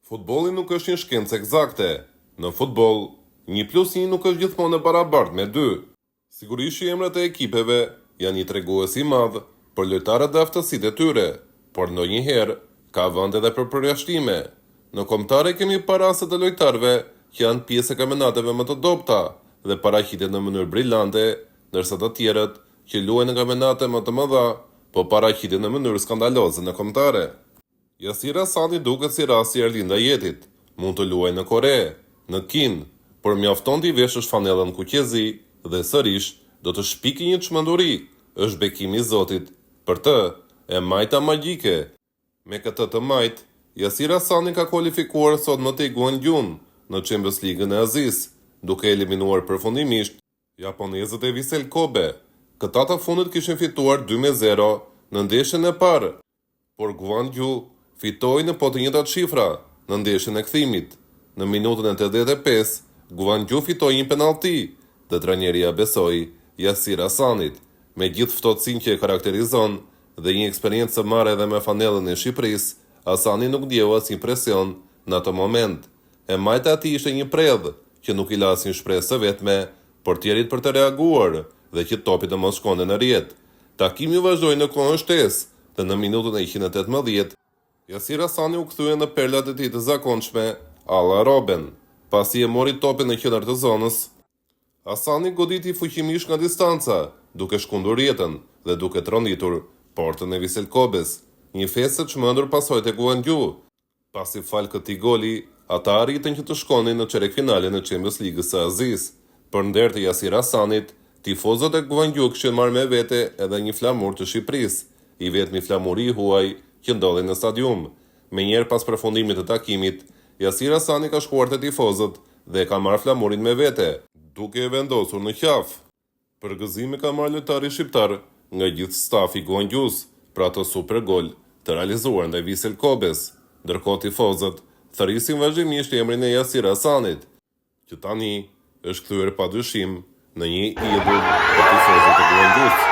Futbolli nuk është një shkencë eksakte. Në futboll, 1+1 nuk është gjithmonë e barabartë me 2. Sigurisht që emrat e ekipeve janë një tregues i madh për lojtarët dhe aftësitë e tyre, por ndonjëherë ka vend edhe për përjashtime. Në kombëtare kemi pa raste të lojtarëve që janë pjesë e kampionateve më të dobta dhe paraqiten në mënyrë brillante, ndërsa të tjerët që luajnë në kampionate më të mëdha, po paraqiten në mënyrë skandaloze në kombëtare. Yasir Hasani duket si rasti i Erlinda Jetit. Mund të luajë në Kore, në Kin, por mjafton t'i veshësh fanellën kuqezi dhe sërish do të shpiki një çmenduri. Është bekimi i Zotit. Për të, e majta magjike. Me këtë të majt, Yasir Hasani ka kualifikuar sot më te Gwangju në Champions League-ën e Azisë, duke eliminuar përfundimisht japonezët e Vissel Kobe. Këta të fundit kishin fituar 2-0 në ndeshjen e parë, por Gwangju fitoi në po të njëjtat shifra në ndeshjen e kthimit. Në minutën e 85, Gwangju fitoi një penallti dhe trajneria besoi Yasir Hasanit. Me gjithë ftohtësinë që e karakterizon dhe një eksperiencë së marrë edhe me fanellën e Shqipërisë, Hasani nuk ndjeu asnjë presion në atë moment. E majta ati ishte një predh që nuk i la asnjë shpresë së vetme, por tjerit për të reaguar dhe që topi të mos shkonte në rrjet. Takimi vazhdoi në kohën shtesë dhe në minutën e 118 Yasir Hasani u kthye në perlat e tij të zakonshme, alla Robben. Pasi e mori topin në qendër të zonës, Hasani goditi fuqimisht nga distanca, duke shkundur rrjetën dhe duke tronditur portën e Vissel Kobes. Një festë e çmendur pasoi tek Gwangju. Pasi fal këtij goli, ata arritën që të shkonin në çeyrek-finalen e Champions League-s së Azisë. Për nder të Yasir Hasanit, tifozët e Gwangju kishin marrë me vete edhe një flamur të Shqipërisë, i vetmi flamuri i huaj që ndodhi në stadium. Menjëherë pas përfundimit të takimit, Yasir Hasani ka shkuar te tifozët dhe ka marrë flamurin me vete, duke e vendosur në qafë. Përgëzime ka marrë lojtari shqiptar nga gjithë stafi i Gwangjus për atë super gol të realizuar ndaj Vissel Kobes, ndërkohë tifozët thërrisin vazhdimisht emrin e Yasir Hasanit, që tani është kthyer padyshim në një idhull për tifozët e Gwangjus.